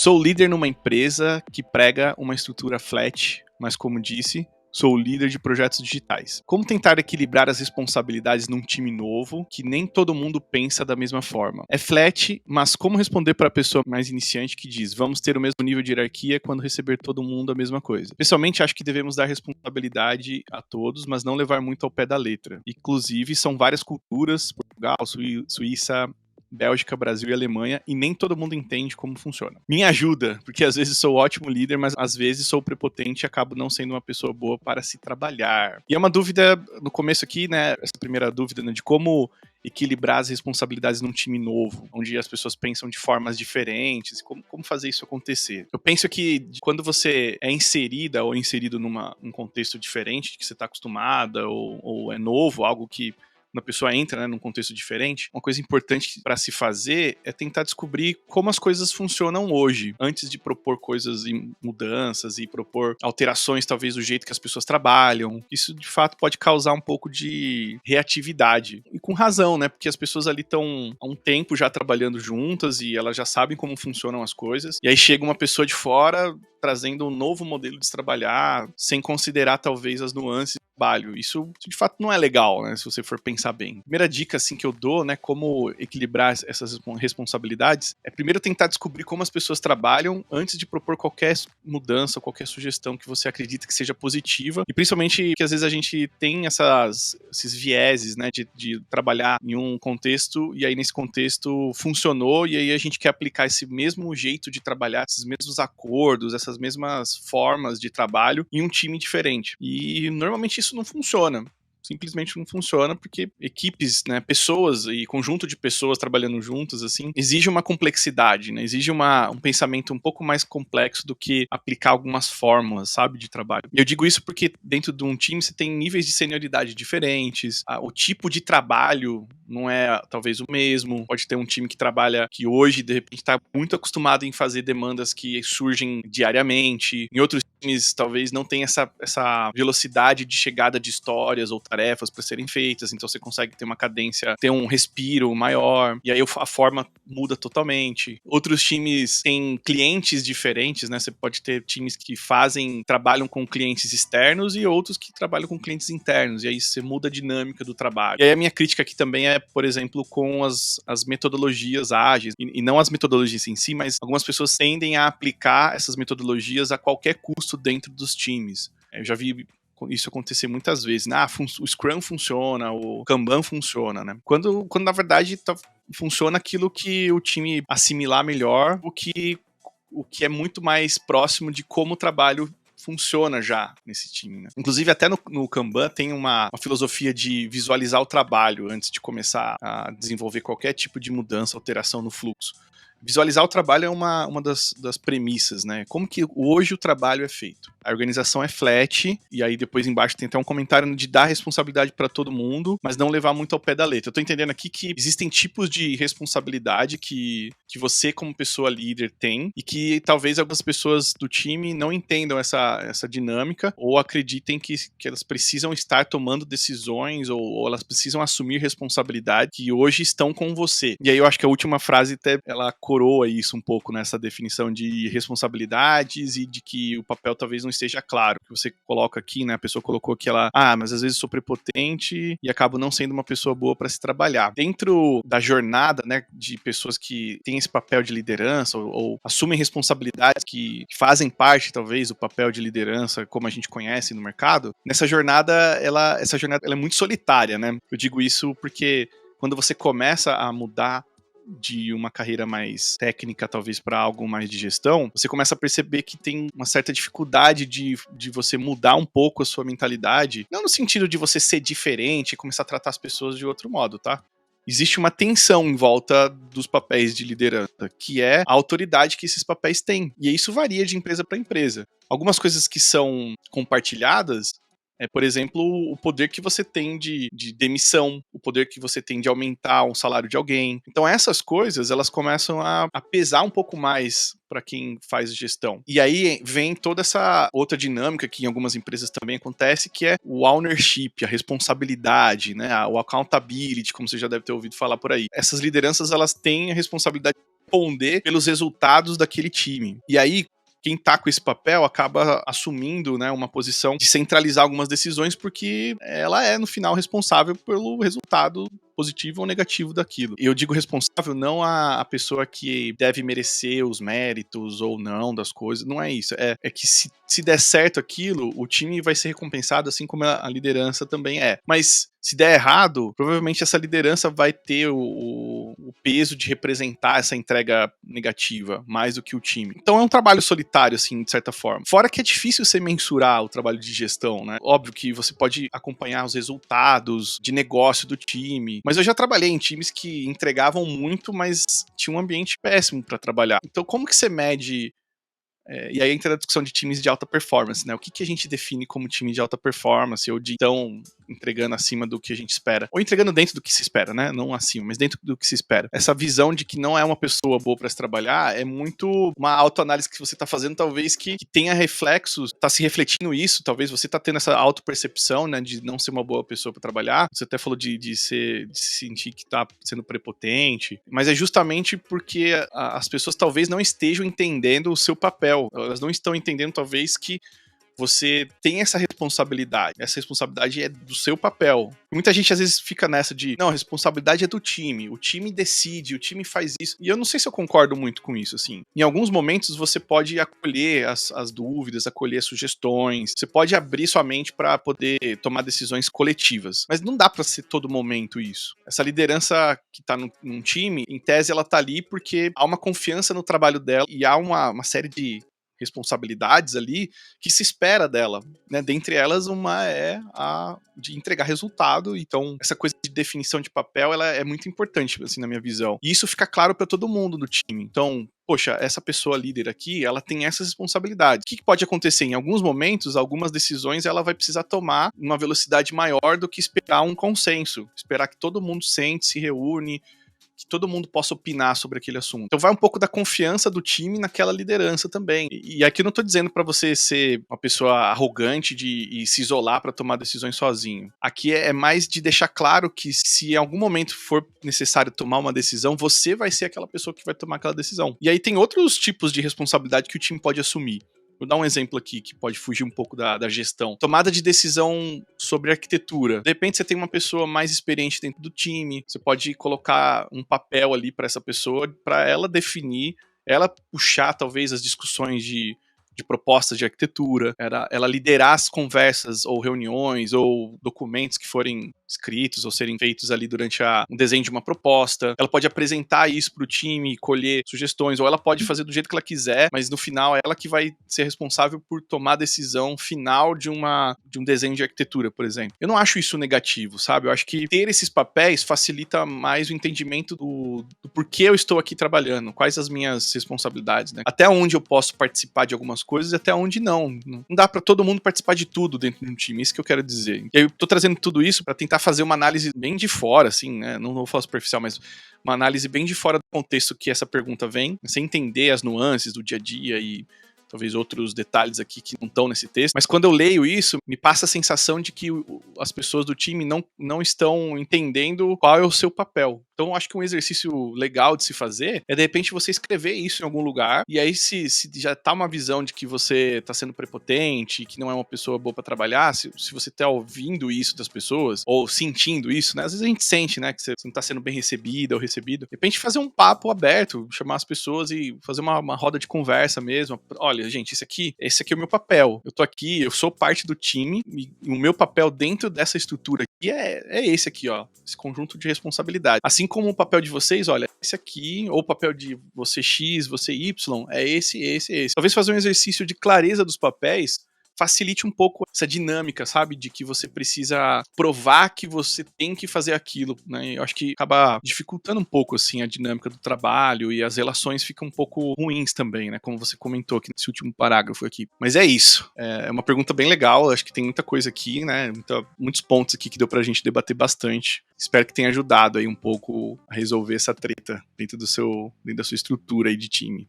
Sou líder numa empresa que prega uma estrutura flat, mas como disse, sou líder de projetos digitais. Como tentar equilibrar as responsabilidades num time novo que nem todo mundo pensa da mesma forma? É flat, mas como responder para a pessoa mais iniciante que diz vamos ter o mesmo nível de hierarquia quando receber todo mundo a mesma coisa? Pessoalmente, acho que devemos dar responsabilidade a todos, mas não levar muito ao pé da letra. Inclusive, são várias culturas, Portugal, Suíça, Bélgica, Brasil e Alemanha, e nem todo mundo entende como funciona. Me ajuda, porque às vezes sou ótimo líder, mas às vezes sou prepotente e acabo não sendo uma pessoa boa para se trabalhar. E é uma dúvida no começo aqui, né, essa primeira dúvida, né, de como equilibrar as responsabilidades num time novo, onde as pessoas pensam de formas diferentes, como fazer isso acontecer. Eu penso que quando você é inserida ou inserido num contexto diferente que você está acostumada ou é novo, algo que quando a pessoa entra, né, num contexto diferente, uma coisa importante para se fazer é tentar descobrir como as coisas funcionam hoje, antes de propor coisas e mudanças e propor alterações, talvez, do jeito que as pessoas trabalham. Isso, de fato, pode causar um pouco de reatividade. E com razão, né? Porque as pessoas ali estão há um tempo já trabalhando juntas e elas já sabem como funcionam as coisas. E aí chega uma pessoa de fora trazendo um novo modelo de se trabalhar, sem considerar, talvez, as nuances do trabalho. Isso, de fato, não é legal, né? Se você for pensar bem. Primeira dica, assim, que eu dou, né? Como equilibrar essas responsabilidades, é primeiro tentar descobrir como as pessoas trabalham antes de propor qualquer mudança, qualquer sugestão que você acredita que seja positiva. E principalmente que às vezes a gente tem esses vieses, né? De trabalhar em um contexto e aí nesse contexto funcionou e aí a gente quer aplicar esse mesmo jeito de trabalhar, esses mesmos acordos, essas mesmas formas de trabalho em um time diferente. E normalmente isso não funciona. Simplesmente não funciona porque equipes, né, pessoas e conjunto de pessoas trabalhando juntas, assim, exige uma complexidade, né, exige um pensamento um pouco mais complexo do que aplicar algumas fórmulas, sabe, de trabalho. E eu digo isso porque dentro de um time você tem níveis de senioridade diferentes, o tipo de trabalho não é talvez o mesmo, pode ter um time que trabalha, que hoje de repente está muito acostumado em fazer demandas que surgem diariamente, em outros times talvez não tenha essa velocidade de chegada de histórias ou tarefas para serem feitas, então você consegue ter uma cadência, ter um respiro maior, e aí a forma muda totalmente. Outros times têm clientes diferentes, né? Você pode ter times que trabalham com clientes externos e outros que trabalham com clientes internos, e aí você muda a dinâmica do trabalho. E aí a minha crítica aqui também é, por exemplo, com as metodologias ágeis, e não as metodologias em si, mas algumas pessoas tendem a aplicar essas metodologias a qualquer custo dentro dos times. Eu já vi isso acontecer muitas vezes, né? O Scrum funciona, o Kanban funciona, né? Quando na verdade funciona aquilo que o time assimilar melhor, o que é muito mais próximo de como o trabalho funciona já nesse time, né? Inclusive até no Kanban tem uma filosofia de visualizar o trabalho antes de começar a desenvolver qualquer tipo de mudança, alteração no fluxo. Visualizar o trabalho é uma das premissas, né? Como que hoje o trabalho é feito? A organização é flat, e aí depois embaixo tem até um comentário de dar responsabilidade para todo mundo, mas não levar muito ao pé da letra. Eu tô entendendo aqui que existem tipos de responsabilidade que você, como pessoa líder, tem, e que talvez algumas pessoas do time não entendam essa dinâmica, ou acreditem que elas precisam estar tomando decisões, ou elas precisam assumir responsabilidade que hoje estão com você. E aí eu acho que a última frase até ela coroa isso um pouco nessa definição de responsabilidades e de que o papel talvez não esteja claro. Que você coloca aqui, né? A pessoa colocou que mas às vezes sou prepotente e acabo não sendo uma pessoa boa para se trabalhar. Dentro da jornada, né, de pessoas que têm esse papel de liderança ou assumem responsabilidades que fazem parte, talvez, do papel de liderança, como a gente conhece no mercado, nessa jornada, essa jornada ela é muito solitária, né? Eu digo isso porque quando você começa a mudar de uma carreira mais técnica, talvez, para algo mais de gestão, você começa a perceber que tem uma certa dificuldade de você mudar um pouco a sua mentalidade, não no sentido de você ser diferente e começar a tratar as pessoas de outro modo, tá? Existe uma tensão em volta dos papéis de liderança, que é a autoridade que esses papéis têm. E isso varia de empresa para empresa. Algumas coisas que são compartilhadas por exemplo, o poder que você tem de demissão, o poder que você tem de aumentar o salário de alguém. Então essas coisas, elas começam a pesar um pouco mais para quem faz gestão. E aí vem toda essa outra dinâmica que em algumas empresas também acontece, que é o ownership, a responsabilidade, né, o accountability, como você já deve ter ouvido falar por aí. Essas lideranças, elas têm a responsabilidade responder pelos resultados daquele time. E aí, quem tá com esse papel acaba assumindo, né, uma posição de centralizar algumas decisões, porque ela é, no final, responsável pelo resultado positivo ou negativo daquilo. E eu digo responsável não a pessoa que deve merecer os méritos ou não das coisas, não é isso. É que se der certo aquilo, o time vai ser recompensado, assim como a liderança também é. Mas se der errado, provavelmente essa liderança vai ter o peso de representar essa entrega negativa, mais do que o time. Então é um trabalho solitário, assim, de certa forma. Fora que é difícil você mensurar o trabalho de gestão, né? Óbvio que você pode acompanhar os resultados de negócio do time, mas eu já trabalhei em times que entregavam muito, mas tinha um ambiente péssimo para trabalhar. Então como que você mede e aí entra a discussão de times de alta performance, né? O que a gente define como time de alta performance ou de então entregando acima do que a gente espera? Ou entregando dentro do que se espera, né? Não acima, mas dentro do que se espera. Essa visão de que não é uma pessoa boa para se trabalhar é muito uma autoanálise que você tá fazendo, talvez que tenha reflexos, tá se refletindo isso, talvez você tá tendo essa autopercepção, né? De não ser uma boa pessoa para trabalhar. Você até falou de se sentir que tá sendo prepotente, mas é justamente porque as pessoas talvez não estejam entendendo o seu papel. Elas não estão entendendo, talvez, que você tem essa responsabilidade. Essa responsabilidade é do seu papel. Muita gente, às vezes, fica nessa de, não, a responsabilidade é do time. O time decide, o time faz isso. E eu não sei se eu concordo muito com isso, assim. Em alguns momentos, você pode acolher as dúvidas, acolher as sugestões. Você pode abrir sua mente para poder tomar decisões coletivas. Mas não dá para ser todo momento isso. Essa liderança que tá num time, em tese, ela tá ali porque há uma confiança no trabalho dela e há uma série de responsabilidades ali que se espera dela, né? Dentre elas, uma é a de entregar resultado. Então, essa coisa de definição de papel, ela é muito importante, assim, na minha visão. E isso fica claro para todo mundo do time. Então, poxa, essa pessoa líder aqui, ela tem essas responsabilidades. O que pode acontecer? Em alguns momentos, algumas decisões ela vai precisar tomar uma velocidade maior do que esperar um consenso. Esperar que todo mundo sente, se reúne, que todo mundo possa opinar sobre aquele assunto. Então vai um pouco da confiança do time naquela liderança também. E aqui eu não tô dizendo para você ser uma pessoa arrogante e se isolar para tomar decisões sozinho. Aqui é mais de deixar claro que se em algum momento for necessário tomar uma decisão, você vai ser aquela pessoa que vai tomar aquela decisão. E aí tem outros tipos de responsabilidade que o time pode assumir. Vou dar um exemplo aqui que pode fugir um pouco da gestão. Tomada de decisão sobre arquitetura. De repente você tem uma pessoa mais experiente dentro do time, você pode colocar um papel ali para essa pessoa, para ela definir, ela puxar talvez as discussões de propostas de arquitetura, ela liderar as conversas ou reuniões ou documentos que forem escritos ou serem feitos ali durante um desenho de uma proposta. Ela pode apresentar isso para o time, colher sugestões, ou ela pode fazer do jeito que ela quiser, mas no final é ela que vai ser responsável por tomar a decisão final de um desenho de arquitetura, por exemplo. Eu não acho isso negativo, sabe? Eu acho que ter esses papéis facilita mais o entendimento do porquê eu estou aqui trabalhando, quais as minhas responsabilidades, né? Até onde eu posso participar de algumas coisas e até onde não. Não dá para todo mundo participar de tudo dentro de um time, isso que eu quero dizer. E aí eu tô trazendo tudo isso para tentar fazer uma análise bem de fora, assim, né? Não vou falar superficial, mas uma análise bem de fora do contexto que essa pergunta vem, sem entender as nuances do dia a dia e talvez outros detalhes aqui que não estão nesse texto, mas quando eu leio isso, me passa a sensação de que as pessoas do time não estão entendendo qual é o seu papel. Então, eu acho que um exercício legal de se fazer é, de repente, você escrever isso em algum lugar, e aí se já tá uma visão de que você tá sendo prepotente, que não é uma pessoa boa para trabalhar, se você tá ouvindo isso das pessoas, ou sentindo isso, né? Às vezes a gente sente, né, que você não tá sendo bem recebida ou recebido. De repente, fazer um papo aberto, chamar as pessoas e fazer uma roda de conversa mesmo. Olha, gente, esse aqui é o meu papel. Eu tô aqui, eu sou parte do time, e o meu papel dentro dessa estrutura aqui é esse aqui, ó. Esse conjunto de responsabilidade. Assim como o papel de vocês, olha, esse aqui, ou o papel de você X, você Y, é esse. Talvez fazer um exercício de clareza dos papéis facilite um pouco essa dinâmica, sabe? De que você precisa provar que você tem que fazer aquilo, né? Eu acho que acaba dificultando um pouco, assim, a dinâmica do trabalho e as relações ficam um pouco ruins também, né? Como você comentou aqui nesse último parágrafo aqui. Mas é isso. É uma pergunta bem legal, acho que tem muita coisa aqui, né? Muitos pontos aqui que deu pra gente debater bastante. Espero que tenha ajudado aí um pouco a resolver essa treta dentro da sua estrutura aí de time.